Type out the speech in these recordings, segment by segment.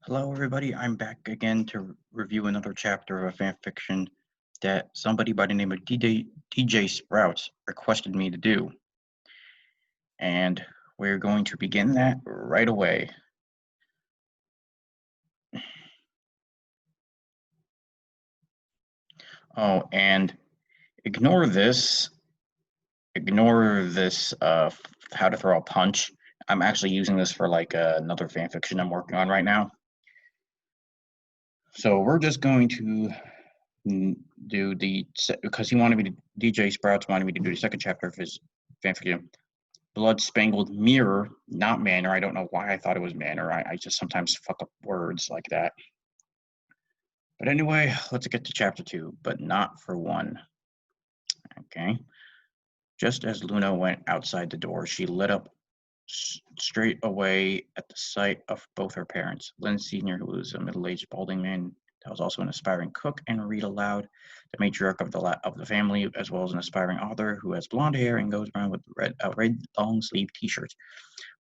Hello, everybody. I'm back again to review another chapter of a fan fiction that somebody by the name of DJ Sprouts requested me to do. And we're going to begin that right away. Oh, and ignore this. Ignore this how to throw a punch. I'm actually using this for like another fan fiction I'm working on right now. So we're just going to do because he wanted me to, DJ Sprouts wanted me to do the second chapter of his fanfiction, Blood Spangled Mirror, not Manor. I don't know why I thought it was Manor. I just sometimes fuck up words like that. But anyway, let's get to chapter 2, but not for one. Okay. Just as Luna went outside the door, she lit up straight away at the sight of both her parents. Lynn Sr., who was a middle-aged balding man that was also an aspiring cook, and Rita Loud, the matriarch of the family, as well as an aspiring author who has blonde hair and goes around with red long-sleeve T-shirts.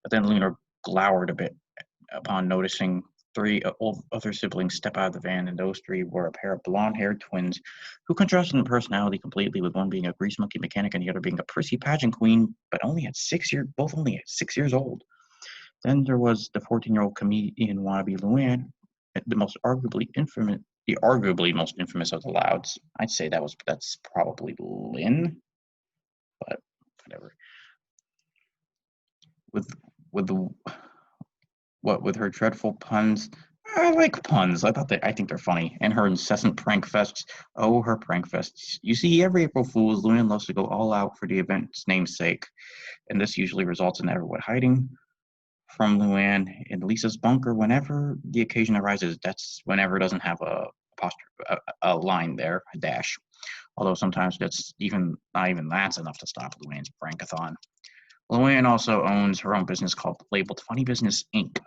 But then Luna glowered a bit upon noticing three other siblings step out of the van, and those three were a pair of blonde-haired twins who contrasted in personality completely, with one being a grease monkey mechanic and the other being a prissy pageant queen, but both only at 6 years old. Then there was the 14-year-old comedian wannabe Luann, the arguably most infamous of the Louds. I'd say that's probably Lynn, but whatever. With the with her dreadful puns. I like puns. I think they're funny. And her incessant prank fests. Oh, her prank fests. You see, every April Fool's, Luann loves to go all out for the event's namesake, and this usually results in everyone hiding from Luann in Lisa's bunker whenever the occasion arises. That's whenever it doesn't have a line there, a dash. Although sometimes not even that's enough to stop Luann's prankathon. Luann also owns her own business labeled Funny Business Inc.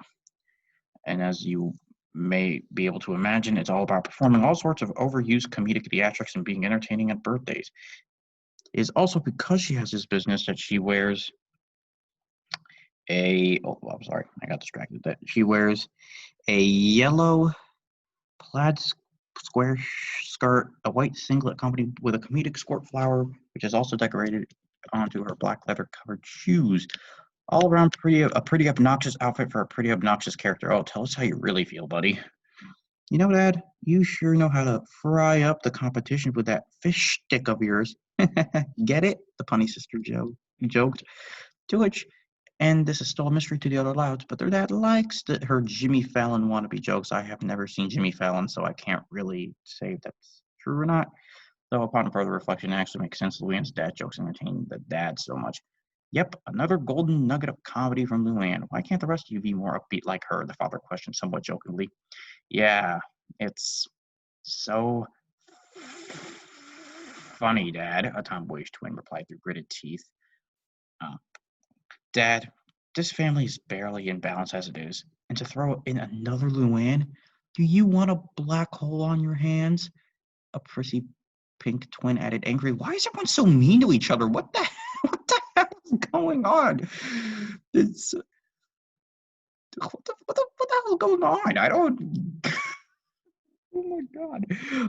And as you may be able to imagine, it's all about performing all sorts of overused comedic theatrics and being entertaining at birthdays. It is also because she has this business that she wears I'm sorry, I got distracted. That she wears a yellow plaid square skirt, a white singlet accompanied with a comedic squirt flower, which is also decorated onto her black leather covered shoes. All around a pretty obnoxious outfit for a pretty obnoxious character. Oh, tell us how you really feel, buddy. You know, Dad, you sure know how to fry up the competition with that fish stick of yours. Get it? The punny sister joked. To which, and this is still a mystery to the other Louds, but their dad likes her Jimmy Fallon wannabe jokes. I have never seen Jimmy Fallon, so I can't really say if that's true or not. Though upon further reflection, it actually makes sense. Luann's dad jokes entertain the dad so much. Yep, another golden nugget of comedy from Luann. Why can't the rest of you be more upbeat like her? The father questioned somewhat jokingly. Yeah, it's so funny, Dad, a tomboyish twin replied through gritted teeth. Uh, Dad, this family is barely in balance as it is, and to throw in another Luann, do you want a black hole on your hands? A prissy pink twin added angrily. Why is everyone so mean to each other? What the hell is going on? It's what the hell is going on? I don't. Oh my God.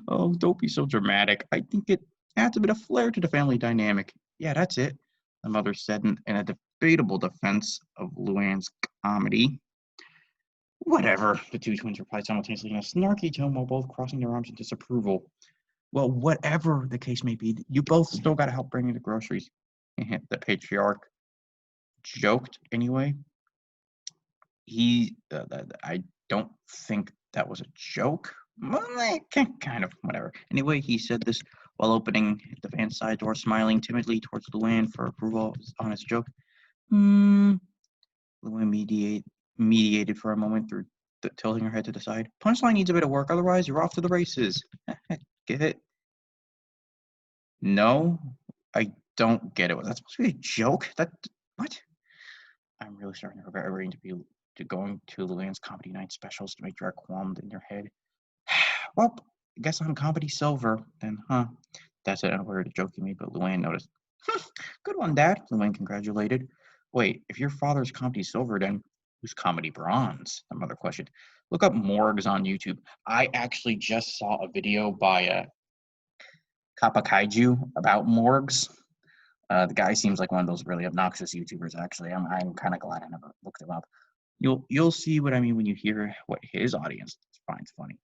Oh, don't be so dramatic. I think it adds a bit of flair to the family dynamic. Yeah, that's it, the mother said in a debatable defense of Luann's comedy. Whatever, the two twins replied simultaneously in a snarky tone while both crossing their arms in disapproval. Well, whatever the case may be, you both still got to help bring in the groceries. The patriarch joked anyway. I don't think that was a joke. Well, kind of, whatever. Anyway, he said this while opening the van's side door, smiling timidly towards Luann for approval on his joke. Luann mediated for a moment through tilting her head to the side. Punchline needs a bit of work, otherwise you're off to the races. Get it? No, I don't get it. Was that supposed to be a joke? What? I'm really starting to regret agreeing to going to Luann's comedy night specials to make Drag qualmed in your head. Well, I guess I'm comedy silver then, huh? That's it. I don't heard a joke you made, but Luann noticed. Good one, Dad. Luann congratulated. Wait, if your father's comedy silver, then Who's Comedy Bronze? Another question. Look up morgues on YouTube. I actually just saw a video by Kappa Kaiju about morgues. The guy seems like one of those really obnoxious YouTubers. Actually, I'm kind of glad I never looked him up. You'll see what I mean when you hear what his audience finds funny.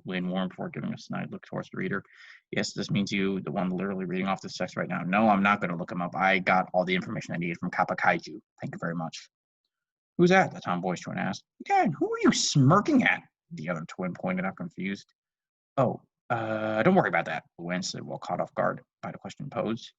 Lynn Warren before giving a snide look towards the reader. Yes, this means you, the one literally reading off this text right now. No, I'm not going to look him up. I got all the information I needed from Kappa Kaiju. Thank you very much. Who's that? The tomboyish twin asked. Dad, who are you smirking at? The other twin pointed out, confused. Oh, don't worry about that, Luann said, while caught off guard by the question posed.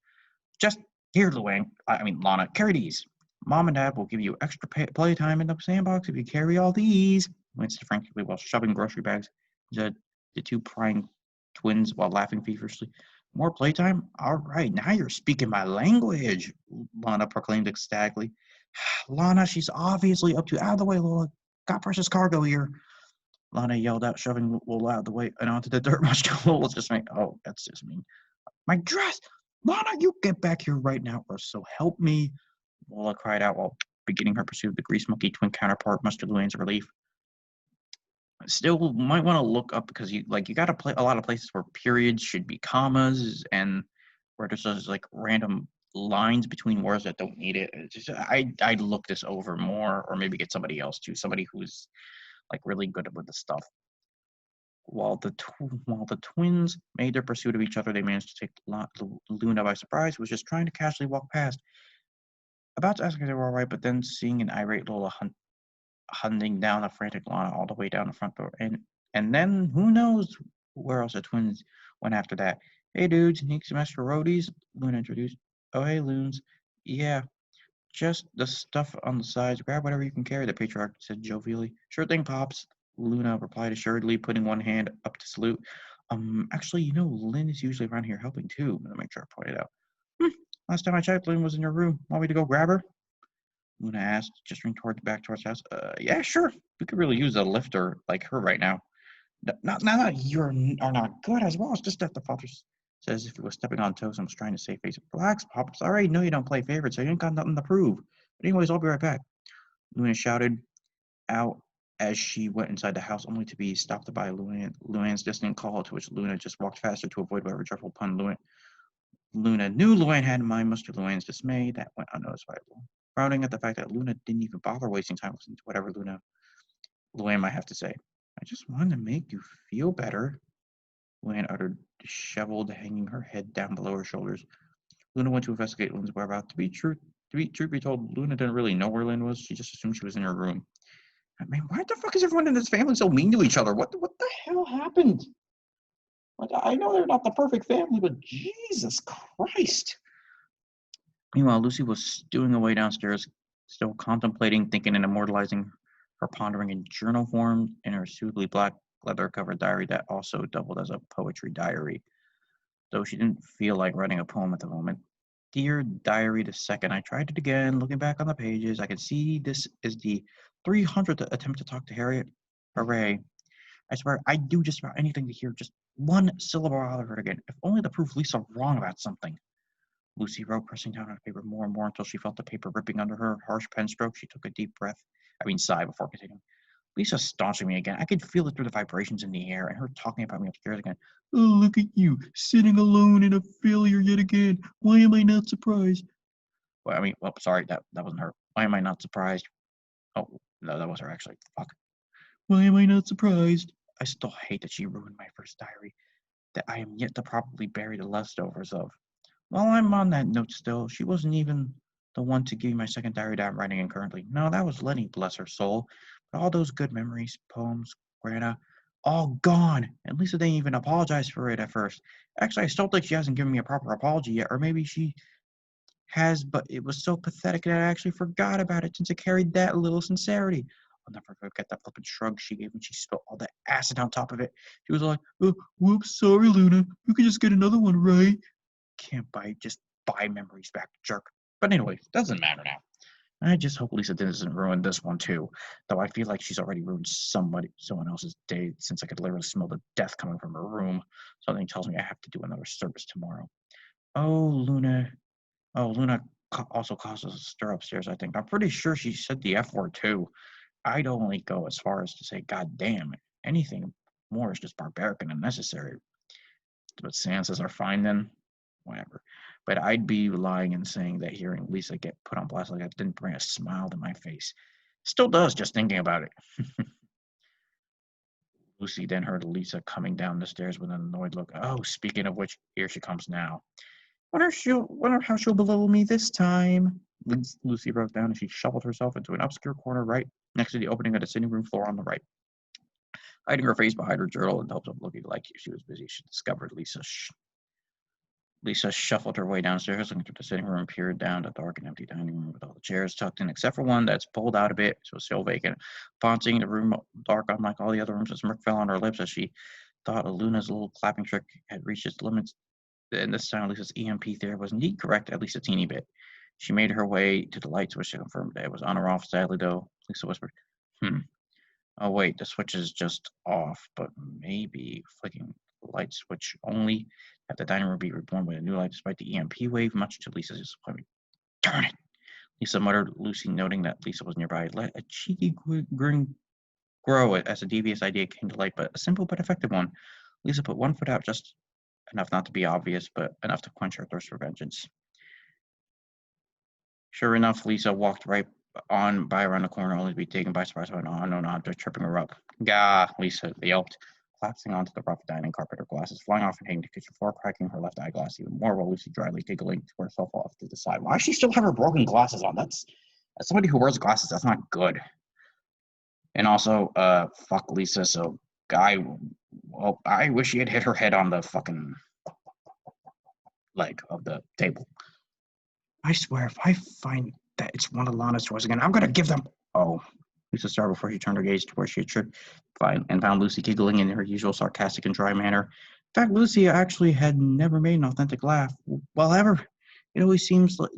Just here, Lana, carry these. Mom and Dad will give you extra playtime in the sandbox if you carry all these, Luann said frantically while shoving grocery bags into the two prying twins while laughing feverishly. More playtime? All right, now you're speaking my language, Lana proclaimed ecstatically. Lana, she's obviously up to out of the way, Lola. Got precious cargo here. Lana yelled out, shoving Lola out of the way and onto the dirt. Much Lola's just me. Oh, that's just mean. My dress! Lana, you get back here right now, or so help me. Lola cried out while beginning her pursuit of the grease monkey twin counterpart, much to Luann's relief. Still, might want to look up because you got to play a lot of places where periods should be commas and where there's just like random lines between words that don't need it. I'd look this over more, or maybe get somebody else too, somebody who's like really good with the stuff. While the twins made their pursuit of each other, they managed to take Luna by surprise, who was just trying to casually walk past. About to ask if they were all right, but then seeing an irate Lola hunting down a frantic Lana all the way down the front door, and then who knows where else the twins went after that. Hey dudes, need some extra roadies? Luna introduced. Oh hey loons. Yeah, just the stuff on the sides. Grab whatever you can carry, the patriarch said jovially. Sure thing, Pops. Luna replied assuredly, putting one hand up to salute. Actually, Lynn is usually around here helping too, the matriarch pointed out. Last time I checked, Lynn was in your room. Want me to go grab her? Luna asked, gesturing back towards the house. Yeah, sure. We could really use a lifter like her right now. Not that you are not good as well. It's just that the father says if he was stepping on toes and was trying to save face. Relax, Pops. I already know you don't play favorites, so you ain't got nothing to prove. But anyways, I'll be right back. Luna shouted out as she went inside the house, only to be stopped by Luann's distant call, to which Luna just walked faster to avoid whatever dreadful pun Luna knew Luann had in mind, much to Luann's dismay. That went unnoticed by Luann, frowning at the fact that Luna didn't even bother wasting time listening to whatever Luann might have to say. I just wanted to make you feel better, Luann uttered, disheveled, hanging her head down below her shoulders. Luna went to investigate Lynn's whereabouts. Truth be told, Luna didn't really know where Lynn was. She just assumed she was in her room. I mean, why the fuck is everyone in this family so mean to each other? What the hell happened? Like, I know they're not the perfect family, but Jesus Christ. Meanwhile, Lucy was stewing away downstairs, still contemplating, thinking, and immortalizing her pondering in journal form in her suitably black leather-covered diary that also doubled as a poetry diary, though she didn't feel like writing a poem at the moment. Dear Diary, the second I tried it again, looking back on the pages, I can see this is the 300th attempt to talk to Harriet. Hooray. I swear, I'd do just about anything to hear just one syllable out of her again, if only to prove Lisa wrong about something. Lucy wrote, pressing down on the paper more and more until she felt the paper ripping under her harsh pen stroke. She took a deep sigh before continuing. Lisa's staunching me again. I could feel it through the vibrations in the air, and her talking about me upstairs again. Oh, look at you, sitting alone and a failure yet again. Why am I not surprised? Sorry, that wasn't her. Why am I not surprised? Oh, no, that was her actually. Fuck. Why am I not surprised? I still hate that she ruined my first diary, that I am yet to properly bury the leftovers of. While I'm on that note still, she wasn't even the one to give me my second diary that I'm writing in currently. No, that was Lenny, bless her soul. But all those good memories, poems, Greta, all gone. And Lisa didn't even apologize for it at first. Actually, I still think she hasn't given me a proper apology yet, or maybe she has, but it was so pathetic that I actually forgot about it since it carried that little sincerity. I'll never forget that flippant shrug she gave when she spilled all that acid on top of it. She was like, oh, whoops, sorry, Luna. You can just get another one, right? Can't just buy memories back, jerk. But anyway, doesn't matter now. I just hope Lisa doesn't ruin this one too, though I feel like she's already ruined someone else's day since I could literally smell the death coming from her room. Something tells me I have to do another service tomorrow. Oh, Luna, also causes a stir upstairs, I think. I'm pretty sure she said the F word too. I'd only go as far as to say, God damn it. Anything more is just barbaric and unnecessary. But seances are fine then, whatever. But I'd be lying and saying that hearing Lisa get put on blast like that didn't bring a smile to my face. Still does, just thinking about it. Lucy then heard Lisa coming down the stairs with an annoyed look. Oh, speaking of which, here she comes now. Wonder how she'll belittle me this time. Lucy broke down and she shuffled herself into an obscure corner right next to the opening of the sitting room floor on the right. Hiding her face behind her journal in hopes of looking like she was busy, she discovered Lisa shuffled her way downstairs, looking through the sitting room, and peered down the dark and empty dining room with all the chairs tucked in, except for one that's pulled out a bit, so it's still vacant. Upon seeing the room dark, unlike all the other rooms, a smirk fell on her lips as she thought Luna's little clapping trick had reached its limits. And this time, Lisa's EMP theory was indeed correct, at least a teeny bit. She made her way to the light switch to confirm that it was on or off. Sadly, though, Lisa whispered, Oh, wait, the switch is just off, but maybe flicking the light switch only have the dining room be reborn with a new light despite the EMP wave, much to Lisa's disappointment. Darn it! Lisa muttered, Lucy noting that Lisa was nearby. Let a cheeky grin grow as a devious idea came to light, but a simple but effective one. Lisa put one foot out just enough not to be obvious, but enough to quench her thirst for vengeance. Sure enough, Lisa walked right on by around the corner, only to be taken by surprise by an unknown object tripping her up. Gah, Lisa yelped, collapsing onto the rough dining carpet, her glasses flying off and hitting the kitchen floor, cracking her left eyeglass even more, while Lucy dryly giggling to herself off to the side. Why does she still have her broken glasses on? As somebody who wears glasses, that's not good. And also, fuck Lisa, so I wish she had hit her head on the fucking leg of the table. I swear, if I find that it's one of Lana's toys again, I'm gonna give them. Oh, Lisa started before she turned her gaze to where she had tripped and found Lucy giggling in her usual sarcastic and dry manner. In fact, Lucy actually had never made an authentic laugh. Well, ever. It always seems like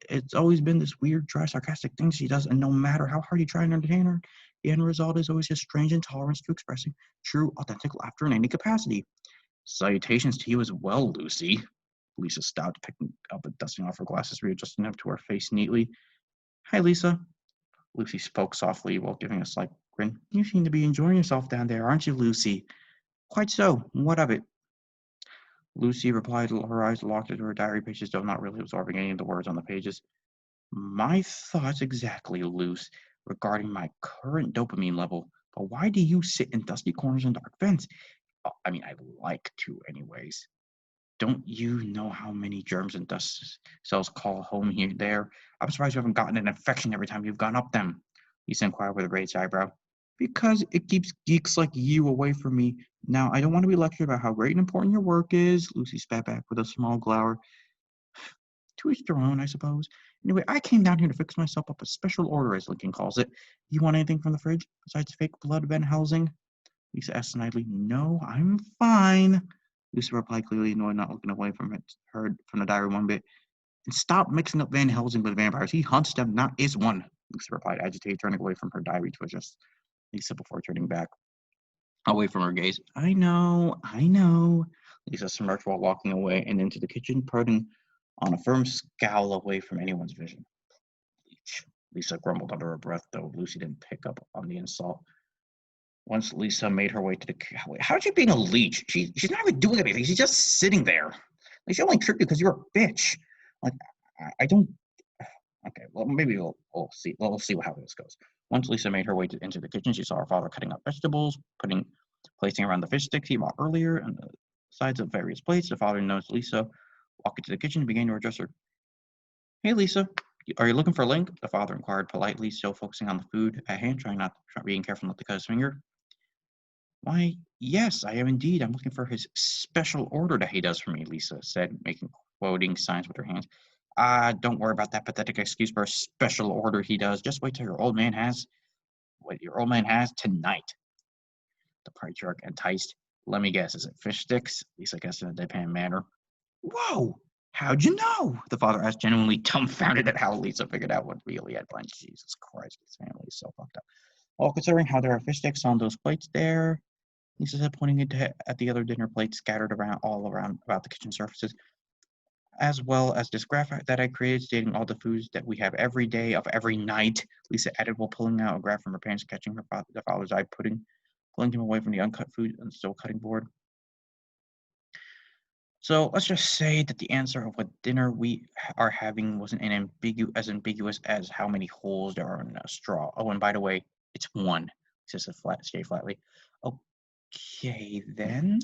it's always been this weird, dry, sarcastic thing she does, and no matter how hard you try and entertain her, the end result is always a strange intolerance to expressing true, authentic laughter in any capacity. Salutations to you as well, Lucy. Lisa stopped, picking up and dusting off her glasses, readjusting them to her face neatly. Hi, Lisa. Lucy spoke softly while giving a slight grin. You seem to be enjoying yourself down there, aren't you, Lucy? Quite so. What of it? Lucy replied, her eyes locked into her diary pages, though not really absorbing any of the words on the pages. My thoughts exactly, Luce, regarding my current dopamine level. But why do you sit in dusty corners and dark vents? I mean, I like to, anyways. Don't you know how many germs and dust cells call home here there? I'm surprised you haven't gotten an infection every time you've gone up them. Lisa inquired with a raised eyebrow. Because it keeps geeks like you away from me. Now, I don't want to be lectured about how great and important your work is, Lucy spat back with a small glower. To each their own, I suppose. Anyway, I came down here to fix myself up a special order, as Lincoln calls it. You want anything from the fridge besides fake blood Van Helsing? Lisa asked snidely. No, I'm fine. Lisa replied, clearly annoyed, not looking away from the diary one bit. And stop mixing up Van Helsing with vampires. He hunts them, not is one. Lisa replied, agitated, turning away from her diary to adjust Lisa before turning back away from her gaze. I know. Lisa smirked while walking away and into the kitchen, putting on a firm scowl away from anyone's vision. Lisa grumbled under her breath, though Lucy didn't pick up on the insult. Once Lisa made her way to the how's she being a leech? She's not even doing anything. She's just sitting there. Like she only tripped you because you're a bitch. Like I don't. Okay, well maybe we'll see. We'll see how this goes. Once Lisa made her way into the kitchen, she saw her father cutting up vegetables, placing around the fish sticks he bought earlier on the sides of various plates. The father noticed Lisa walk into the kitchen and began to address her. Hey, Lisa, are you looking for Link? The father inquired politely, still focusing on the food at hand, being careful not to cut his finger. Why, yes, I am indeed. I'm looking for his special order that he does for me, Lisa said, quoting signs with her hands. Don't worry about that pathetic excuse for a special order he does. Just wait till your old man has what your old man has tonight. The patriarch enticed. Let me guess, is it fish sticks? Lisa guessed in a deadpan manner. Whoa! How'd you know? The father asked, genuinely dumbfounded at how Lisa figured out what really had planned. Jesus Christ, this family is so fucked up. Well, considering how there are fish sticks on those plates there, Lisa said, pointing at the other dinner plates scattered all around about the kitchen surfaces. as well as this graph that I created stating all the foods that we have every day of every night, Lisa added while pulling out a graph from her pants, catching the father's eye, pulling him away from the uncut food on the still cutting board. So let's just say that the answer of what dinner we are having wasn't as ambiguous as how many holes there are in a straw. Oh, and by the way, it's one. Says flatly. Okay, then.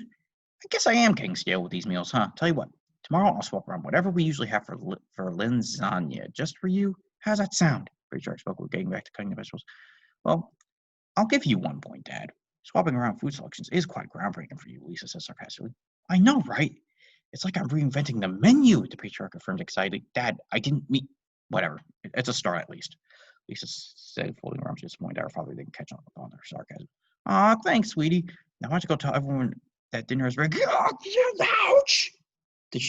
I guess I am getting stale with these meals, huh? Tell you what, tomorrow I'll swap around whatever we usually have for lasagna, just for you. How's that sound? Patriarch spoke with getting back to cutting the vegetables. Well, I'll give you 1 point, Dad. Swapping around food selections is quite groundbreaking for you, Lisa said sarcastically. I know, right? It's like I'm reinventing the menu, the patriarch affirmed excitedly. Dad, I didn't mean... Whatever. It's a start, at least. Lisa said, folding her arms to disappoint her father didn't catch on her sarcasm. Aw, thanks, sweetie. Now why don't you go tell everyone that dinner is ready? Ouch! The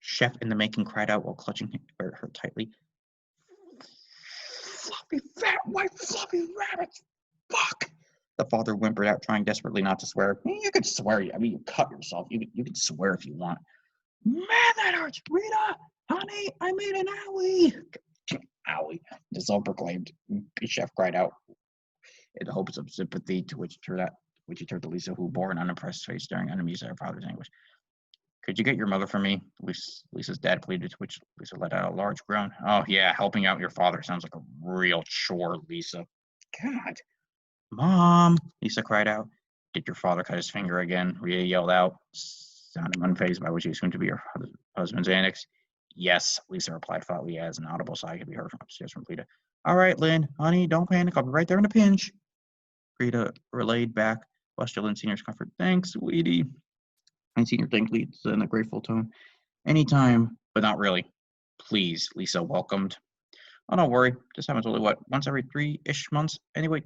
chef in the making cried out while clutching her tightly. Fluffy fat white fluffy rabbits! Fuck! The father whimpered out, trying desperately not to swear. You could swear. I mean, you cut yourself. You could swear if you want. Man, that hurts. Rita, honey, I made an owie. Owie. The self-proclaimed chef cried out in hopes of sympathy, to which he turned to Lisa, who bore an unimpressed face, staring enemies at her father's anguish. Could you get your mother for me? Lisa's dad pleaded, to which Lisa let out a large groan. Oh, yeah, helping out your father sounds like a real chore, Lisa. God. Mom, Lisa cried out. Did your father cut his finger again? Rita yelled out, sounding unfazed by what she assumed to be her husband's antics. Yes, Lisa replied flatly as an audible sigh could be heard from upstairs from Rita. All right, Lynn, honey, don't panic. I'll be right there in a pinch. Rita relayed back, blessed Lynn Sr.'s comfort. Thanks, sweetie. And Sr. thanked Lisa in a grateful tone. Anytime, but not really. Please, Lisa welcomed. Oh, don't worry. This happens only, once every 3-ish months? Anyway,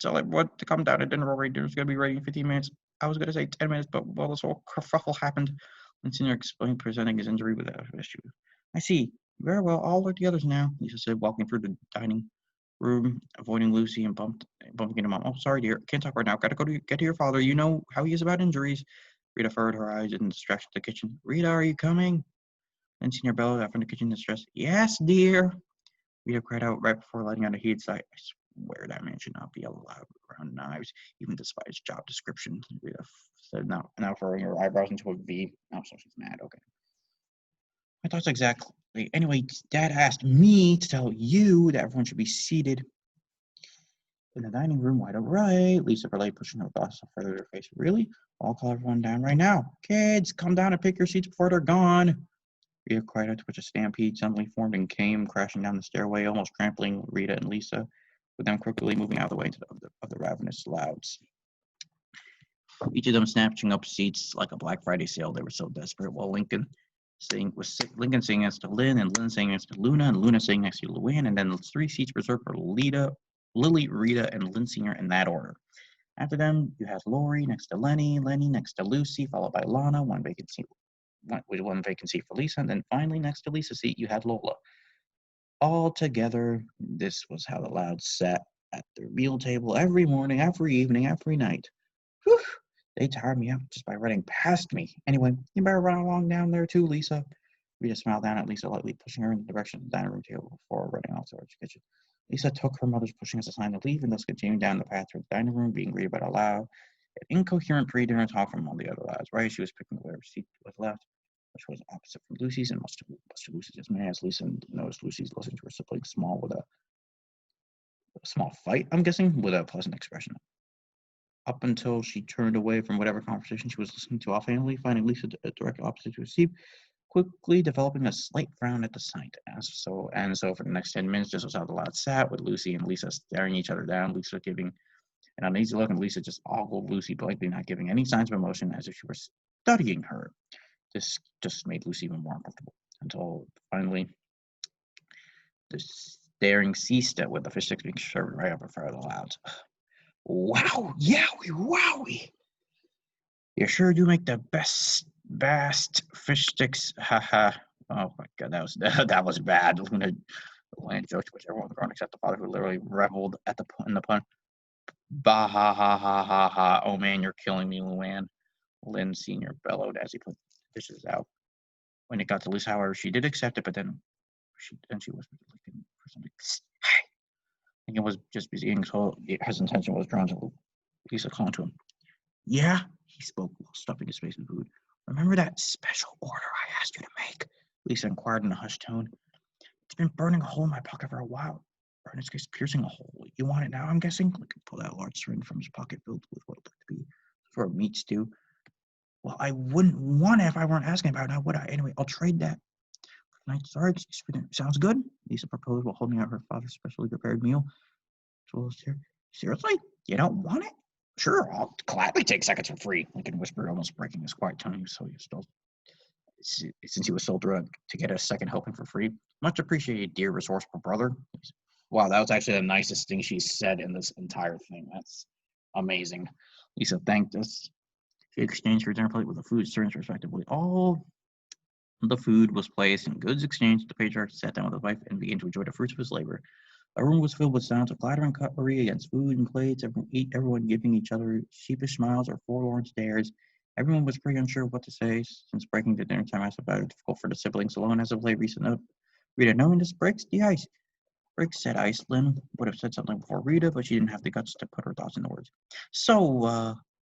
tell everyone to come down to dinner already. Dinner's going to be ready in 15 minutes. I was going to say 10 minutes, but, well, this whole kerfuffle happened. And Senior explained, presenting his injury without issue. I see. Very well. I'll alert the others now, Lisa said, walking through the dining room, avoiding Lucy and bumping into Mom. Oh, sorry, dear. Can't talk right now. Got to get to your father. You know how he is about injuries. Rita furrowed her eyes in distraction to the kitchen. Rita, are you coming? And Senior bellowed out from the kitchen in distress. Yes, dear. Rita cried out right before letting out a heated sigh. I swear that man should not be allowed around knives, even despite his job description. Rita said, now furrowing her eyebrows into a V. Oh, so she's mad. Okay. My thoughts exactly. Anyway, Dad asked me to tell you that everyone should be seated in the dining room. Why, right? Lisa relayed, pushing her glasses further to her face. Really? I'll call everyone down right now. Kids, come down and pick your seats before they're gone. Rita cried out, to which a stampede suddenly formed and came crashing down the stairway, almost trampling Rita and Lisa, with them quickly moving out of the way of the ravenous louds. Each of them snatching up seats like a Black Friday sale. They were so desperate. While Lincoln sitting next to Lynn, and Lynn sitting next to Luna, and Luna sitting next to Luann, and then 3 seats reserved for Lily, Rita, and Lynn Sr. in that order. After them, you had Lori next to Lenny next to Lucy, followed by Lana, one vacancy for Lisa, and then finally next to Lisa's seat, you had Lola. All together, this was how the Louds sat at their meal table every morning, every evening, every night. Whew, they tired me out just by running past me. Anyway, you better run along down there too, Lisa. Rita smiled down at Lisa, lightly pushing her in the direction of the dining room table before running off towards the kitchen. Lisa took her mother's pushing as a sign to leave, and thus continued down the path toward the dining room, being greeted by a loud, incoherent pre-dinner talk from all the other lads. Right, she was picking whatever seat was left, which was opposite from Lucy's, and much to Lucy's dismay, as Lisa noticed Lucy's listening to her sibling small with a small fight, I'm guessing, with a pleasant expression. Up until she turned away from whatever conversation she was listening to offhandedly, finding Lisa direct opposite to her seat, quickly developing a slight frown at the sight. So for the next 10 minutes, this was how the Louds sat, with Lucy and Lisa staring each other down, Lisa giving an uneasy look, and Lisa just ogled Lucy blankly, not giving any signs of emotion, as if she were studying her. This just made Lucy even more uncomfortable, until finally the staring ceased, with the fish sticks being served right up in front of the Louds. Wow, yowie, wowie! You sure do make the best fish sticks, haha. Oh my god, that was bad. Luann joked, which everyone was wrong except the father, who literally reveled in the pun. Bah ha ha ha ha ha. Oh man, you're killing me, Luann. Lynn Sr. bellowed as he put the dishes out. When it got to Lisa, however, she did accept it, but then she whispered for something. I think it was just busy eating, so his attention was drawn to Lisa calling to him. Yeah, he spoke while stuffing his face with food. Remember that special order I asked you to make? Lisa inquired in a hushed tone. It's been burning a hole in my pocket for a while. Or in its case, piercing a hole. You want it now, I'm guessing? He pulled out a large syringe from his pocket filled with what looked to be for a meat stew. Well, I wouldn't want it if I weren't asking about it now, would I? Anyway, I'll trade that. Sorry, sounds good, Lisa proposed while holding out her father's specially prepared meal. Seriously? You don't want it? Sure, I'll gladly take seconds for free, Lincoln whispered, almost breaking his quiet tone. Since he was so thrilled to get a second helping for free. Much appreciated, dear resourceful brother. Wow, that was actually the nicest thing she said in this entire thing. That's amazing. Lisa thanked us. She exchanged her dinner plate with the food servants respectively. All the food was placed in goods exchanged. The patriarch sat down with his wife and began to enjoy the fruits of his labor. The room was filled with sounds of clattering cutlery against food and plates, everyone giving each other sheepish smiles or forlorn stares. Everyone was pretty unsure what to say, since breaking the dinner time has been very difficult for the siblings alone. As of late, Rita, knowing this breaks the ice. Breaks said ice. Lynn would have said something before Rita, but she didn't have the guts to put her thoughts into words. So,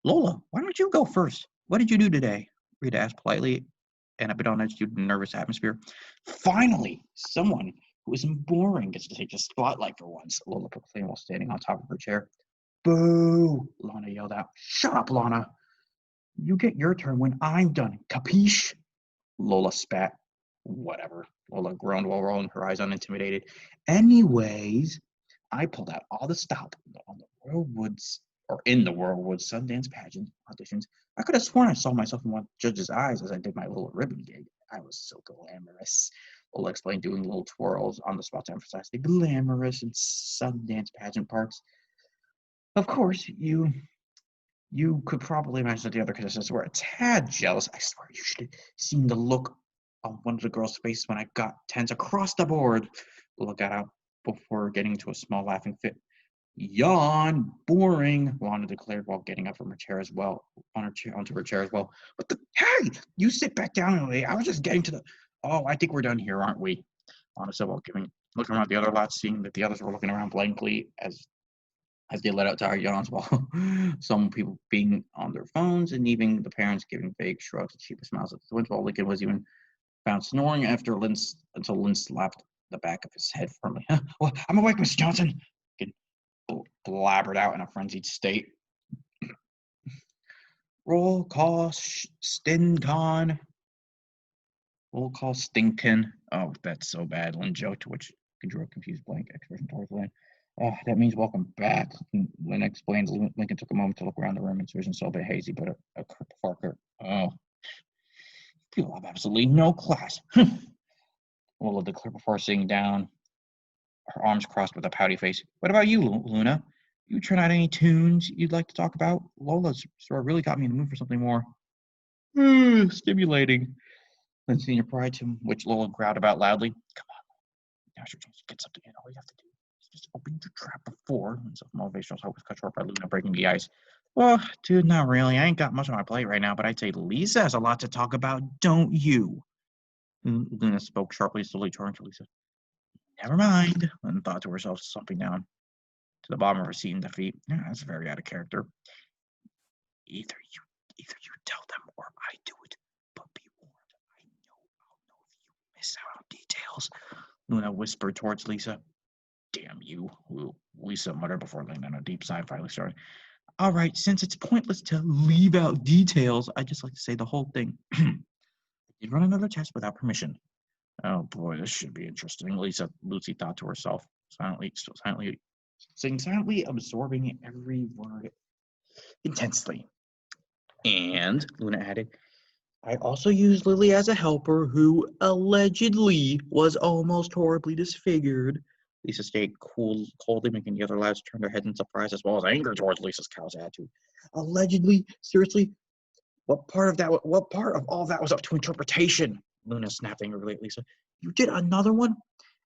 Lola, why don't you go first? What did you do today? Rita asked politely, and a bit on edge due to the nervous atmosphere. Finally, someone who isn't boring gets to take the spotlight for once, Lola proclaimed while standing on top of her chair. Boo! Lana yelled out. Shut up, Lana. You get your turn when I'm done. Capiche? Lola spat. Whatever. Lola groaned while rolling her eyes unintimidated. Anyways, I pulled out all the stop on the Royal Woods, or in the Royal Woods Sundance pageant auditions. I could have sworn I saw myself in one judge's eyes as I did my little ribbon gig. I was so glamorous. Lola explained, doing little twirls on the spot to emphasize the glamorous and Sundance pageant parts. Of course, you could probably imagine that the other contestants were a tad jealous. I swear you should have seen the look on one of the girls' faces when I got tens across the board. Lola got out before getting into a small laughing fit. Yawn, boring, Lana declared while getting up from her chair as well, onto her chair as well. Hey, you sit back down, Lily. I was just getting to the. Oh, I think we're done here, aren't we? Lana said while looking around the other lots, seeing that the others were looking around blankly as they let out tired yawns, while some people being on their phones and even the parents giving vague shrugs and sheepish smiles at the twins, while Lincoln was even found snoring until Lynn slapped the back of his head firmly. Well, I'm awake, Miss Johnson. Blabbered out in a frenzied state. Roll call Stinkin. Roll call Stinkin. Oh, that's so bad, Lynn joked, to which he drew a confused blank expression towards Lynn. That means welcome back, Lynn explained. Lincoln took a moment to look around the room, and vision so a bit hazy, but a Parker. Oh, people have absolutely no class. Lola declared before sitting down, her arms crossed with a pouty face. What about you, Luna? You turn out any tunes you'd like to talk about? Lola's story really got me in the mood for something more stimulating. Lynn Senior pried to him, which Lola growled about loudly. Come on, now's your chance to get something in. All you have to do is just open your trap before. And self-motivational help was cut short by Luna breaking the ice. Well, dude, not really. I ain't got much on my plate right now, but I'd say Lisa has a lot to talk about, don't you? Luna spoke sharply, slowly turning to Lisa. Never mind, Lynn thought to herself, slumping down to the bottom of her seat in defeat. Yeah, that's very out of character. Either you tell them or I do it. But be warned, I'll know if you miss out on details. Luna whispered towards Lisa. Damn you, Lisa muttered before laying down a deep sigh finally started. All right, since it's pointless to leave out details, I'd just like to say the whole thing. I did run another test without permission. Oh boy, this should be interesting, Lucy thought to herself, silently absorbing every word intensely. And, Luna added, I also used Lily as a helper who allegedly was almost horribly disfigured. Lisa stayed coldly, making the other lads turn their heads in surprise as well as anger towards Lisa's callous attitude. Allegedly? Seriously? What part of all that was up to interpretation? Luna snapped angrily at Lisa. You did another one?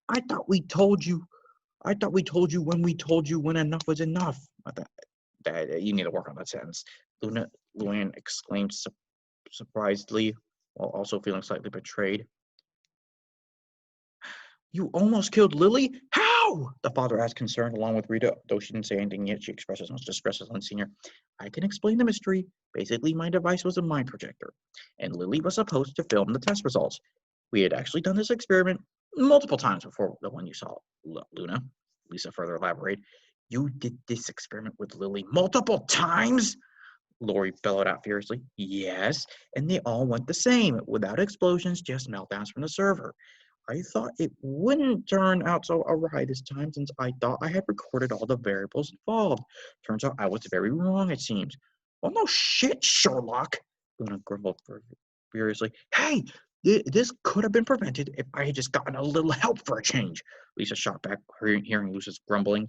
I thought we told you when we told you when enough was enough. You need to work on that sentence. Luann exclaimed surprisedly. while also feeling slightly betrayed. You almost killed Lily? How? The father asked, concerned, along with Rita. Though she didn't say anything yet, she expressed as much distress as Lynn Sr. I can explain the mystery. Basically, my device was a mind projector, and Lily was supposed to film the test results. We had actually done this experiment multiple times before the one you saw, Luna. Lisa further elaborated. You did this experiment with Lily multiple times? Lori bellowed out furiously. Yes, and they all went the same, without explosions, just meltdowns from the server. I thought it wouldn't turn out so awry this time since I thought I had recorded all the variables involved. Turns out I was very wrong, it seems. Well, no shit, Sherlock, Luna grumbled furiously. Hey, this could have been prevented if I had just gotten a little help for a change. Lisa shot back, hearing Lucy's grumbling.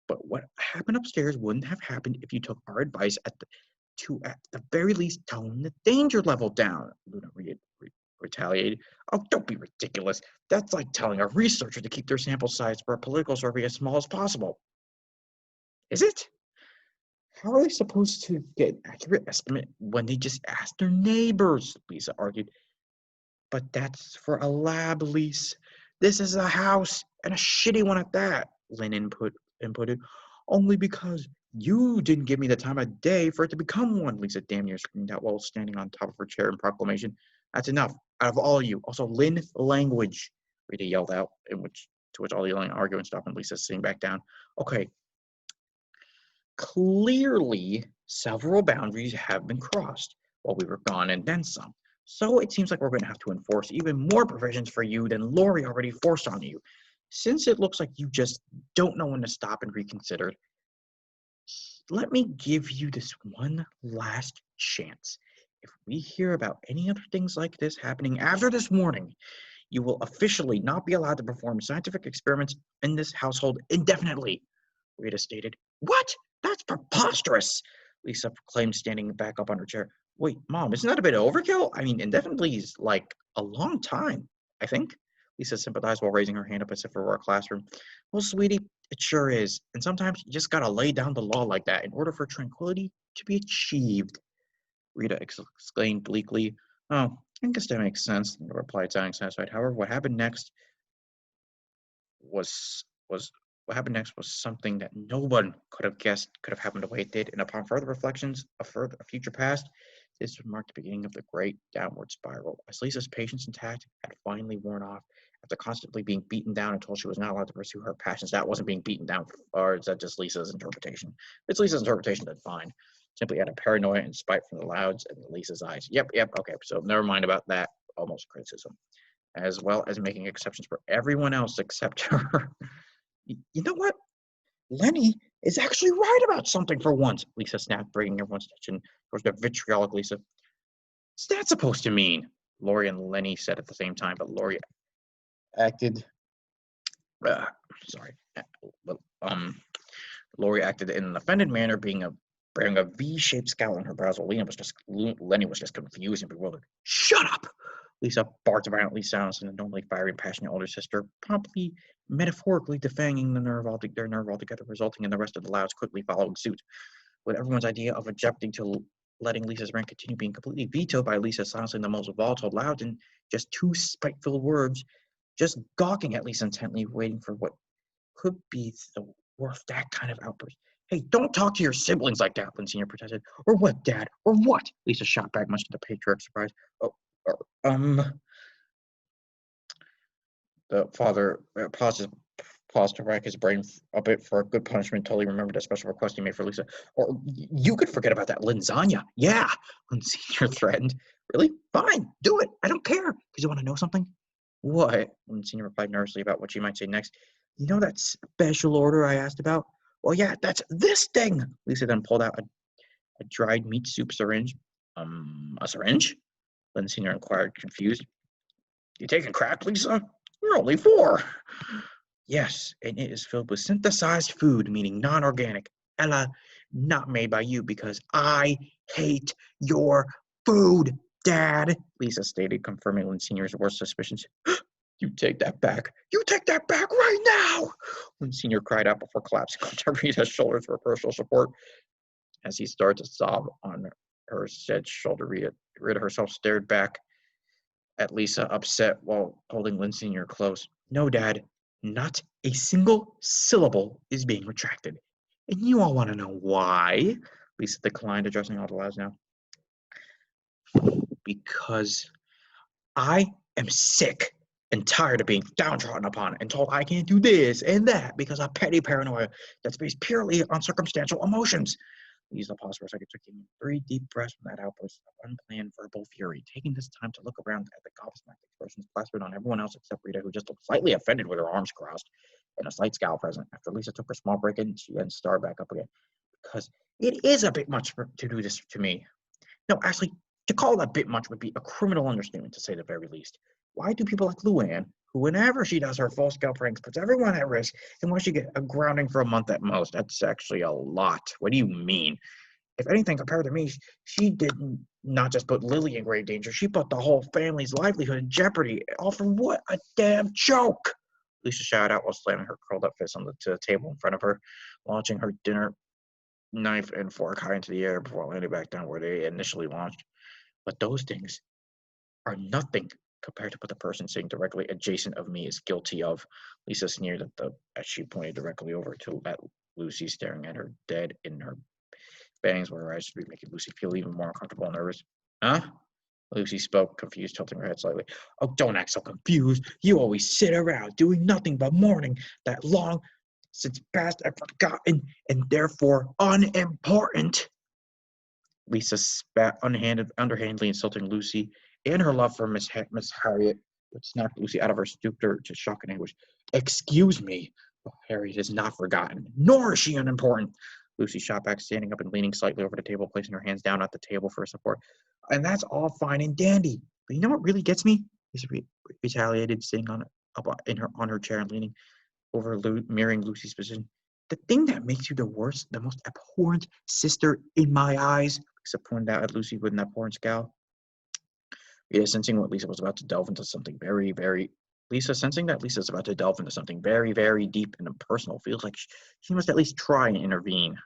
But what happened upstairs wouldn't have happened if you took our advice at the very least tone the danger level down, Luna retaliated. Oh, don't be ridiculous. That's like telling a researcher to keep their sample size for a political survey as small as possible. Is it? How are they supposed to get an accurate estimate when they just ask their neighbors? Lisa argued. But that's for a lab lease. This is a house, and a shitty one at that, Lynn inputted. Only because you didn't give me the time of day for it to become one, Lisa damn near screamed out while standing on top of her chair in proclamation. That's enough. Out of all you. Also, Lynn, language, Rita yelled out, to which all the yelling and arguing stopped and Lisa sitting back down. Okay. Clearly, several boundaries have been crossed while we were gone and then some. So it seems like we're going to have to enforce even more provisions for you than Lori already forced on you. Since it looks like you just don't know when to stop and reconsider, let me give you this one last chance. If we hear about any other things like this happening after this morning, you will officially not be allowed to perform scientific experiments in this household indefinitely, Rita stated. What? That's preposterous, Lisa proclaimed, standing back up on her chair. Wait, Mom, isn't that a bit overkill? I mean, indefinitely is like a long time, I think. Lisa sympathized while raising her hand up as if it were a classroom. Well, sweetie, it sure is. And sometimes you just gotta lay down the law like that in order for tranquility to be achieved, Rita exclaimed bleakly. Oh, I guess that makes sense, Lisa replied, sounding satisfied. However, what happened next was something that no one could have guessed could have happened the way it did, and upon further reflections of a future past, this would mark the beginning of the great downward spiral. As Lisa's patience and tact had finally worn off after constantly being beaten down and told she was not allowed to pursue her passions. That wasn't being beaten down, or is that just Lisa's interpretation? If it's Lisa's interpretation, then fine. Simply out of paranoia and spite from the Louds and Lisa's eyes. Yep, okay, so never mind about that almost criticism, as well as making exceptions for everyone else except her. You know what? Lenny is actually right about something for once, Lisa snapped, bringing everyone's attention towards the vitriolic Lisa. What's that supposed to mean? Lori and Lenny said at the same time, but Lori acted Lori acted in an offended manner, bearing a V-shaped scowl on her brows, while Lenny was just confused and bewildered. Shut up! Lisa barked violently, silencing the normally fiery and passionate older sister, promptly metaphorically defanging their nerve altogether, resulting in the rest of the Louds quickly following suit. With everyone's idea of objecting to letting Lisa's rant continue being completely vetoed by Lisa silencing the most volatile Loud in just two spiteful words, just gawking at Lisa intently, waiting for what could be the worth that kind of outburst. Hey, don't talk to your siblings like that, Lynn Sr. protested. Or what, Dad? Or what? Lisa shot back, much to the patriarch's surprise. The father paused to rack his brain a bit for a good punishment until he remembered a special request he made for Lisa. Or you could forget about that lasagna. Yeah, Lynn Sr. threatened. Really? Fine, do it. I don't care. Because you want to know something? What? Lynn Sr. replied nervously about what she might say next. You know that special order I asked about? Well, yeah, that's this thing. Lisa then pulled out a dried meat soup syringe. A syringe? Lynn Sr. inquired, confused. You taking crack, Lisa? You're only 4. Yes, and it is filled with synthesized food, meaning non-organic. Ella, not made by you because I hate your food, Dad, Lisa stated, confirming Lynn Sr.'s worst suspicions. You take that back. You take that back right now, Lynn Sr. cried out before collapsing onto Rita's shoulders for personal support. As he started to sob on her said shoulder, Rita herself stared back at Lisa, upset while holding Lindsay near close. No, Dad, not a single syllable is being retracted. And you all want to know why? Lisa declined, addressing all the lads now. Because I am sick and tired of being downtrodden upon and told I can't do this and that because of petty paranoia that's based purely on circumstantial emotions. Lisa paused for a second, taking 3 deep breaths from that outburst of unplanned verbal fury, taking this time to look around at the gobsmacked expressions plastered on everyone else except Rita, who just looked slightly offended with her arms crossed and a slight scowl present. After Lisa took her small break in, she then started back up again. Because it is a bit much to do this to me. No, actually, to call it a bit much would be a criminal understatement, to say the very least. Why do people like Luann, who whenever she does her full-scale pranks puts everyone at risk, and why she get a grounding for a month at most? That's actually a lot. What do you mean? If anything, compared to me, she did not just put Lily in grave danger, she put the whole family's livelihood in jeopardy. All for what? A damn joke! Lisa shouted out while slamming her curled-up fist on the table in front of her, launching her dinner knife and fork high into the air before landing back down where they initially launched. But those things are nothing compared to what the person sitting directly adjacent of me is guilty of. Lisa sneered as she pointed directly over to at Lucy, staring at her dead in her bangs where her eyes should be, making Lucy feel even more uncomfortable and nervous. Huh? Lucy spoke, confused, tilting her head slightly. Oh, don't act so confused. You always sit around doing nothing but mourning that long since past and forgotten and therefore unimportant. Lisa spat underhandedly insulting Lucy and her love for Miss Harriet, which snapped Lucy out of her stupor to shock and anguish. Excuse me, but Harriet is not forgotten, nor is she unimportant. Lucy shot back, standing up and leaning slightly over the table, placing her hands down at the table for support. And that's all fine and dandy. But you know what really gets me? Lisa retaliated, sitting on her chair and leaning over mirroring Lucy's position. The thing that makes you the worst, the most abhorrent sister in my eyes, Lisa pointed out at Lucy with an abhorrent scowl. Sensing that Lisa was about to delve into something very, very deep and impersonal, feels like she must at least try and intervene.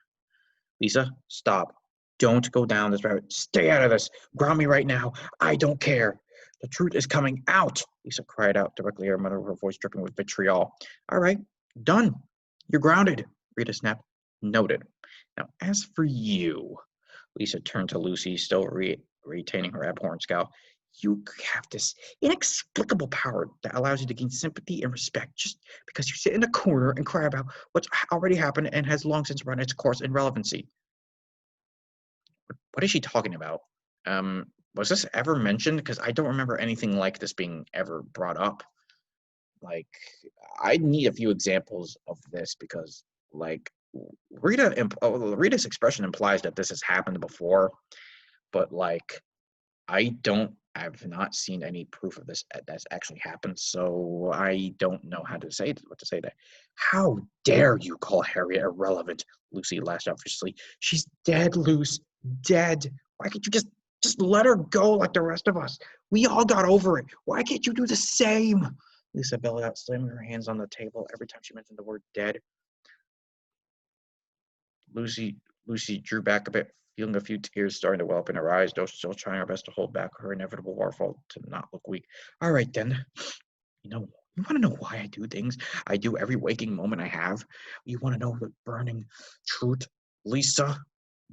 Lisa, stop. Don't go down this route. Stay out of this. Ground me right now. I don't care. The truth is coming out, Lisa cried out directly at her mother, her voice dripping with vitriol. All right, done. You're grounded, Rita snapped. Noted. Now, as for you, Lisa turned to Lucy, still retaining her abhorrent scowl. You have this inexplicable power that allows you to gain sympathy and respect just because you sit in a corner and cry about what's already happened and has long since run its course in relevancy. What is she talking about? Was this ever mentioned? Because I don't remember anything like this being ever brought up. Like, I need a few examples of this because, like, Rita's expression implies that this has happened before, but like, I've not seen any proof of this that's actually happened, so I don't know what to say that. How dare you call Harriet irrelevant? Lucy lashed out viciously. She's dead, Luce. Dead. Why can't you just let her go like the rest of us? We all got over it. Why can't you do the same? Lisa bellowed out, slamming her hands on the table every time she mentioned the word dead. Lucy drew back a bit, feeling a few tears starting to well up in her eyes, though still trying her best to hold back her inevitable waterfall to not look weak. All right, then. You want to know why I do things I do every waking moment I have? You want to know the burning truth, Lisa?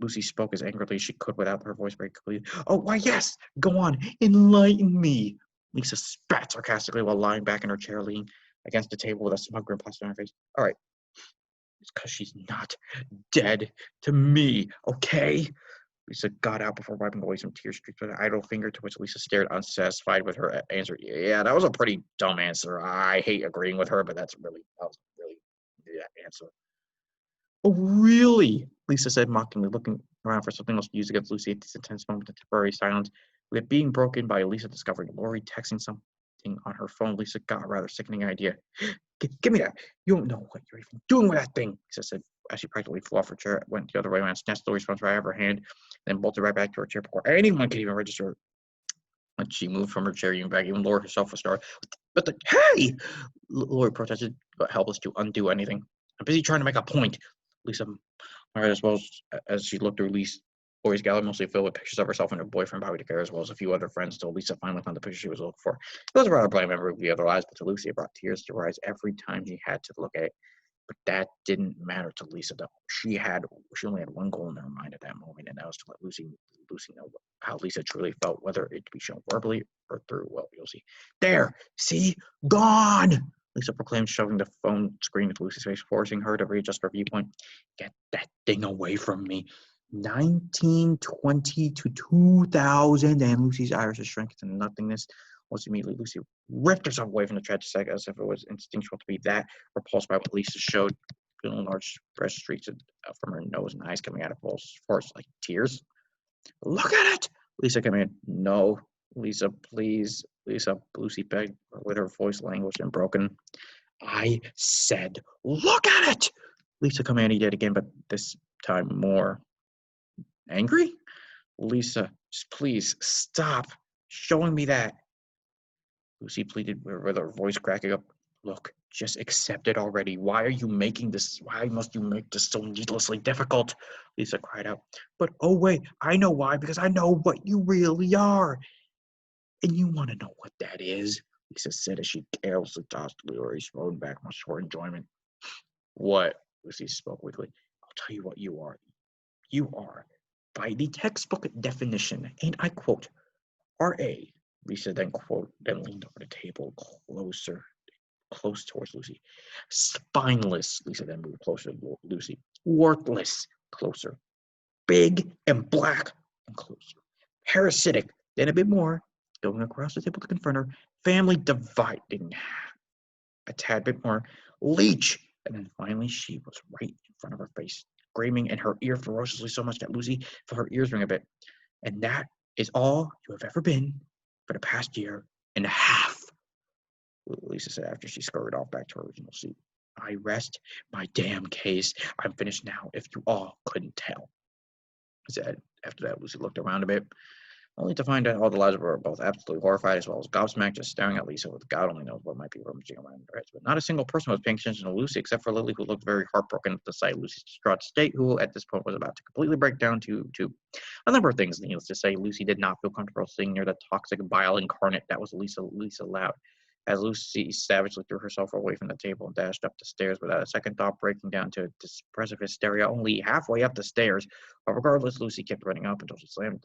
Lucy spoke as angrily as she could without her voice breaking completely. Oh, why, yes. Go on. Enlighten me. Lisa spat sarcastically while lying back in her chair, leaning against the table with a smug grin plastered on her face. All right. It's because she's not dead to me, okay? Lisa got out before wiping away some tears streaked with her idle finger, to which Lisa stared unsatisfied with her answer. Yeah, that was a pretty dumb answer. I hate agreeing with her, but that was really that answer. Oh, really? Lisa said mockingly, looking around for something else to use against Lucy at this intense moment of temporary silence. With it being broken by Lisa discovering Lori texting something on her phone, Lisa got a rather sickening idea. Give me that. You don't know what you're even doing with that thing, Lisa said as she practically flew off her chair, went the other way around, snatched Lori's phone right out of her hand, then bolted right back to her chair before anyone could even register. When she moved from her chair, even Lori herself was startled. But hey! Lori protested, but helpless to undo anything. I'm busy trying to make a point. Lisa, as well as she looked at boys' gallery, mostly filled with pictures of herself and her boyfriend Bobby DeCare, as well as a few other friends, until Lisa finally found the picture she was looking for. It was a rather bright memory of the other eyes, but to Lucy it brought tears to her eyes every time she had to look at it. But that didn't matter to Lisa, though. She only had one goal in her mind at that moment, and that was to let Lucy know how Lisa truly felt, whether it to be shown verbally or through, well, you'll see. There, see, gone! Lisa proclaimed, shoving the phone screen into Lucy's face, forcing her to readjust her viewpoint. Get that thing away from me. 1920 to 2000, and Lucy's iris shrank into nothingness. Almost immediately, Lucy ripped herself away from the tragic sight as if it was instinctual to be that repulsed by what Lisa showed. Feeling large breast streaks from her nose and eyes coming out of both force like tears. Look at it! Lisa commanded. No, Lisa, please. Lisa, Lucy begged, with her voice languished and broken. I said, look at it! Lisa commanded yet again, but this time more angry. Lisa, please stop showing me that. Lucy pleaded with her voice cracking up. Look, just accept it already. Why are you making this? Why must you make this so needlessly difficult? Lisa cried out. But oh wait, I know why, because I know what you really are. And you want to know what that is? Lisa said as she carelessly tossed Leroy's phone back, much for enjoyment. What? Lucy spoke weakly. I'll tell you what you are. You are, by the textbook definition, and I quote, R.A. Lisa then leaned over the table close towards Lucy. Spineless, Lisa then moved closer to Lucy. Worthless, closer. Big and black, and closer. Parasitic, then a bit more, going across the table to confront her. Family dividing, a tad bit more. Leech, and then finally she was right in front of her face, screaming in her ear ferociously so much that Lucy felt her ears ring a bit. And that is all you have ever been for the past year and a half, Lisa said after she scurried off back to her original seat. I rest my damn case. I'm finished now, if you all couldn't tell. Said. After that, Lucy looked around a bit, only to find out all the lads were both absolutely horrified as well as gobsmacked, just staring at Lisa with God only knows what might be rummaging around their heads. But not a single person was paying attention to Lucy except for Lily, who looked very heartbroken at the sight of Lucy's distraught state, who at this point was about to completely break down to a number of things. Needless to say, Lucy did not feel comfortable sitting near the toxic bile incarnate that was Lisa Loud. As Lucy savagely threw herself away from the table and dashed up the stairs without a second thought, breaking down to depressive hysteria only halfway up the stairs. But regardless, Lucy kept running up until she slammed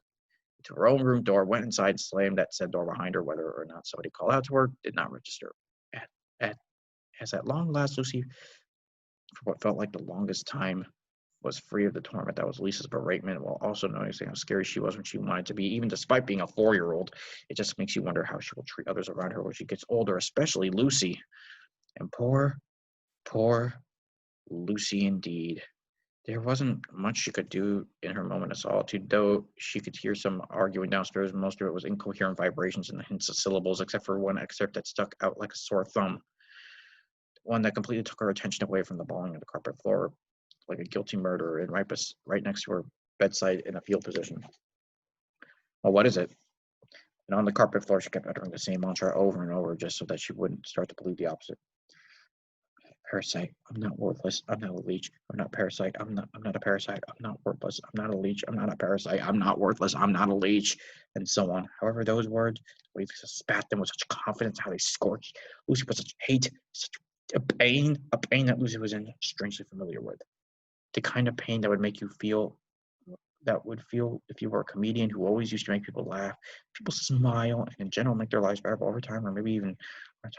to her own room door, went inside, slammed that said door behind her. Whether or not somebody called out to her did not register. As at long last, Lucy, for what felt like the longest time, was free of the torment that was Lisa's beratement, while also noticing how scary she was when she wanted to be, even despite being a 4-year-old. It just makes you wonder how she will treat others around her when she gets older, especially Lucy. And poor Lucy indeed. There wasn't much she could do in her moment of solitude, though she could hear some arguing downstairs. Most of it was incoherent vibrations and the hints of syllables, except for one excerpt that stuck out like a sore thumb. One that completely took her attention away from the bawling of the carpet floor, like a guilty murderer, and right next to her bedside in a fetal position. Well, what is it? And on the carpet floor, she kept uttering the same mantra over and over, just so that she wouldn't start to believe the opposite. Parasite. I'm not worthless. I'm not a leech. I'm not parasite. I'm not a parasite. I'm not worthless. I'm not a leech. I'm not a parasite. I'm not worthless. I'm not a leech, and so on. However, those words, the way Lisa spat them with such confidence, how they scorched Lucy with such hate, such a pain that Lucy was strangely familiar with. The kind of pain that would make you feel if you were a comedian who always used to make people laugh, people smile, and in general make their lives bearable over time, or maybe even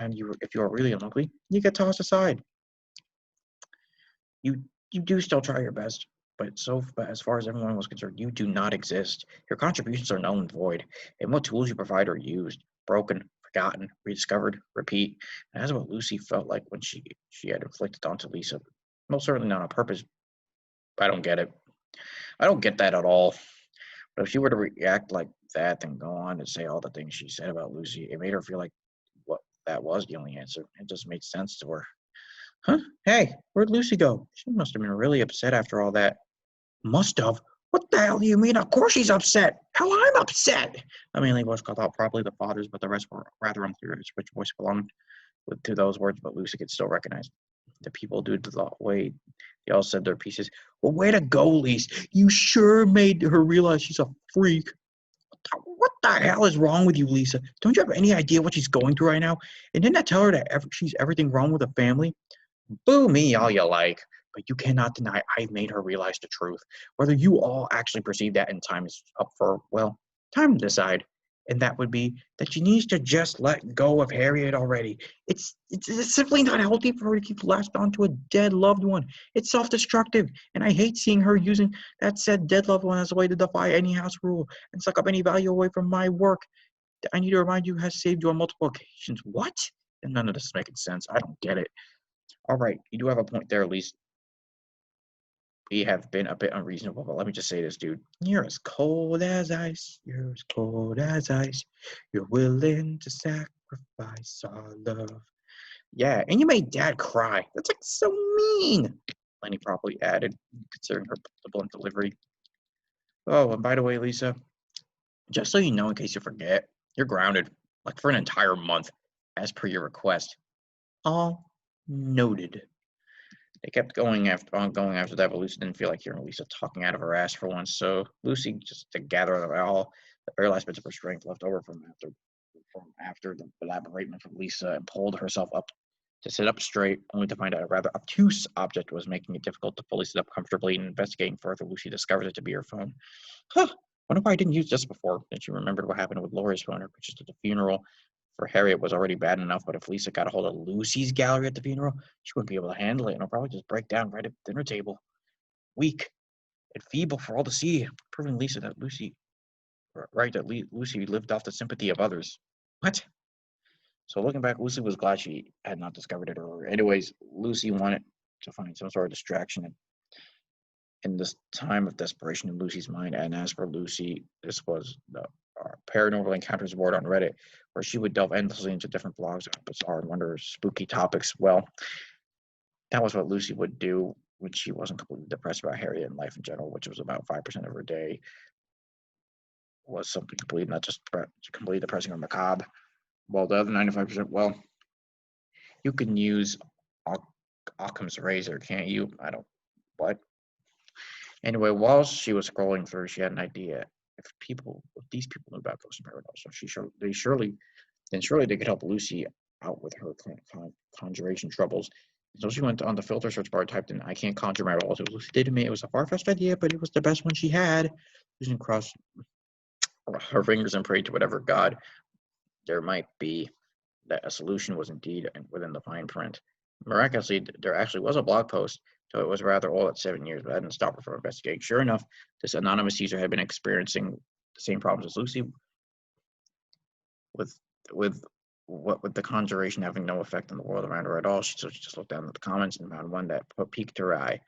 if you are really unlucky, you get tossed aside. You do still try your best, but as far as everyone was concerned, you do not exist. Your contributions are null and void, and what tools you provide are used, broken, forgotten, rediscovered, repeat. And that's what Lucy felt like when she had inflicted onto Lisa. Most certainly not on purpose. I don't get it. I don't get that at all. But if she were to react like that, then go on and say all the things she said about Lucy, it made her feel like that was the only answer. It just made sense to her. Huh? Hey, where'd Lucy go? She must have been really upset after all that. Must have? What the hell do you mean? Of course she's upset. Hell, I'm upset. I mainly voice called out properly the father's, but the rest were rather unclear as which voice belonged to those words, but Lucy could still recognize. the people due to the way they all said their pieces. Well, way to go, Lise. You sure made her realize she's a freak. What the hell is wrong with you, Lisa? Don't you have any idea what she's going through right now? And didn't I tell her that she's everything wrong with the family? Boo me all you like, but you cannot deny I've made her realize the truth. Whether you all actually perceive that in time is up for, well, time to decide. And that would be that she needs to just let go of Harriet already. It's simply not healthy for her to keep latched onto a dead loved one. It's self-destructive, and I hate seeing her using that said dead loved one as a way to defy any house rule and suck up any value away from my work. I need to remind you has saved you on multiple occasions. What? And none of this is making sense. I don't get it. All right, you do have a point there, at least. We have been a bit unreasonable, but let me just say this, dude. You're as cold as ice. You're as cold as ice. You're willing to sacrifice our love. Yeah, and you made Dad cry. That's like so mean. Lenny probably added, considering her blunt delivery. Oh, and by the way, Lisa, just so you know, in case you forget, you're grounded, like for an entire month, as per your request. All noted. They kept going after that, but Lucy didn't feel like hearing Lisa talking out of her ass for once. So Lucy, just to gather all the very last bits of her strength left over from after the elaboration from Lisa, and pulled herself up to sit up straight, only to find out a rather obtuse object was making it difficult to fully sit up comfortably. And investigating further, Lucy discovered it to be her phone. Huh. Wonder why I didn't use this before. Then she remembered what happened with Laurie's phone. Her pictures at the funeral for Harriet was already bad enough, but if Lisa got a hold of Lucy's gallery at the funeral, she wouldn't be able to handle it, and it'll probably just break down right at the dinner table. Weak and feeble for all to see, proving Lucy that Lucy lived off the sympathy of others. What? So looking back, Lucy was glad she had not discovered it earlier. Anyways, Lucy wanted to find some sort of distraction in this time of desperation in Lucy's mind. And as for Lucy, this was the paranormal encounters board on Reddit, where she would delve endlessly into different blogs on bizarre and wondrous spooky topics. Well, that was what Lucy would do when she wasn't completely depressed about Harriet and life in general, which was about 5% of her day was something completely, not just completely depressing or macabre. Well, the other 95%, well, you can use Occam's razor, can't you? I don't, what? Anyway, while she was scrolling through, she had an idea. If these people knew about ghosts and paranormal, so surely they could help Lucy out with her conjuration troubles. So she went on the filter search bar, typed in "I can't conjure my relatives." Lucy did admit it was a far-fetched idea, but it was the best one she had. Susan crossed her fingers and prayed to whatever god there might be that a solution was indeed within the fine print. Miraculously, there actually was a blog post, so it was rather old at 7 years, but that didn't stop her from investigating. Sure enough, this anonymous user had been experiencing the same problems as Lucy, with the conjuration having no effect on the world around her at all. So she just looked down at the comments and found one that piqued her eye.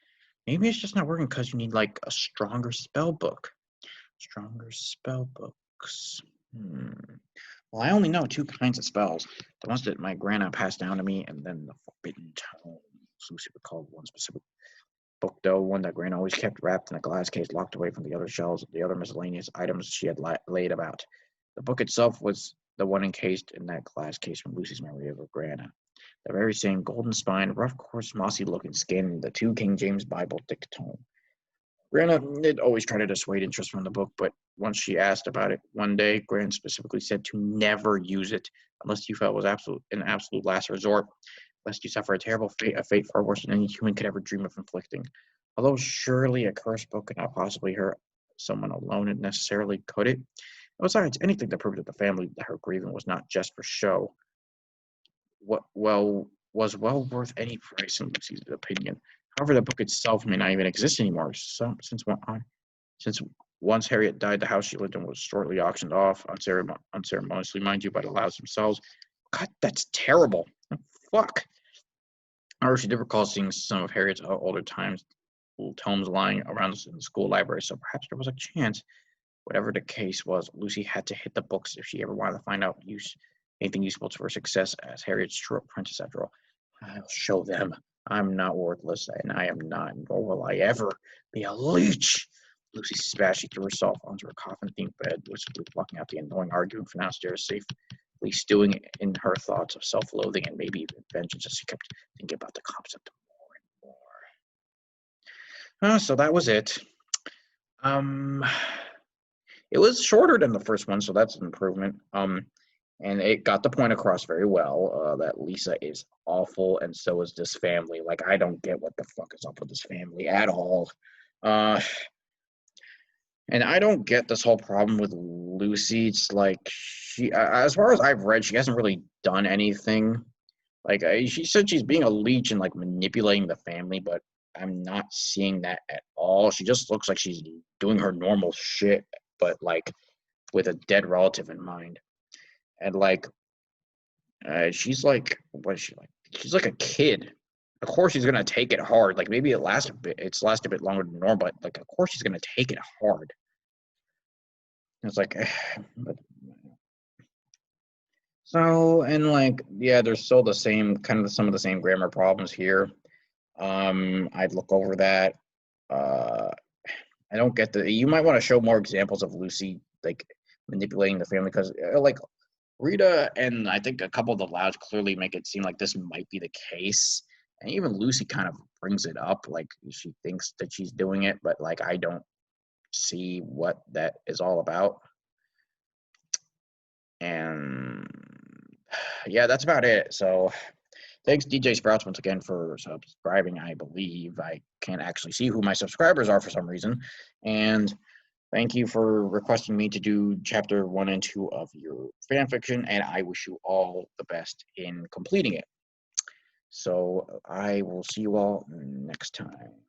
Maybe it's just not working because you need like a stronger spell book. Stronger spell books. Well, I only know 2 kinds of spells. The ones that my grandma passed down to me, and then the Forbidden Tome. Lucy recalled one specific book, though, one that Grandma always kept wrapped in a glass case locked away from the other shelves, the other miscellaneous items she had laid about. The book itself was the one encased in that glass case from Lucy's memory of her grandma. The very same golden spine, rough, coarse, mossy-looking skin, the 2 King James Bible thick tome. Grandma did always try to dissuade interest from the book, but once she asked about it one day, Gran specifically said to never use it unless you felt it was an absolute last resort, lest you suffer a terrible fate, a fate far worse than any human could ever dream of inflicting. Although surely a cursed book could not possibly hurt someone alone, and necessarily could it? Besides, anything to prove that the family that her grieving was not just for show was well worth any price in Lucy's opinion. However, the book itself may not even exist anymore, since once Harriet died, the house she lived in was shortly auctioned off, unceremoniously, mind you, by the Louds themselves. God, that's terrible. Fuck. However, she did recall seeing some of Harriet's older tomes lying around in the school library, so perhaps there was a chance. Whatever the case was, Lucy had to hit the books if she ever wanted to find out anything useful to her success as Harriet's true apprentice, after all. I'll show them. I'm not worthless, and I am not, nor will I ever be a leech. Lucy spat. She threw herself onto her coffin-themed bed, wistfully blocking out the annoying arguing for downstairs, safely stewing in her thoughts of self-loathing and maybe even vengeance as she kept thinking about the concept of So that was it. Um, it was shorter than the first one, so that's an improvement. And it got the point across very well, that Lisa is awful, and so is this family. Like, I don't get what the fuck is up with this family at all. Uh, and I don't get this whole problem with Lucy. It's like as far as I've read, she hasn't really done anything. Like, she said she's being a leech and like manipulating the family, but I'm not seeing that at all. She just looks like she's doing her normal shit, but like with a dead relative in mind. And like, she's like, what is she like? She's like a kid. Of course, she's gonna take it hard. Like, maybe it lasts a bit. It's lasted a bit longer than normal, but like, of course, she's gonna take it hard. It's like, but so, and like, yeah, there's still the same kind of some of the same grammar problems here. I'd look over that. Uh, I don't get the. You might want to show more examples of Lucy like manipulating the family because like Rita and I think a couple of the Louds clearly make it seem like this might be the case. And even Lucy kind of brings it up, like she thinks that she's doing it, but like I don't see what that is all about. And yeah, that's about it. So thanks, DJ Sprouts, once again for subscribing. I believe I can't actually see who my subscribers are for some reason. And thank you for requesting me to do chapter 1 and 2 of your fan fiction, and I wish you all the best in completing it. So I will see you all next time.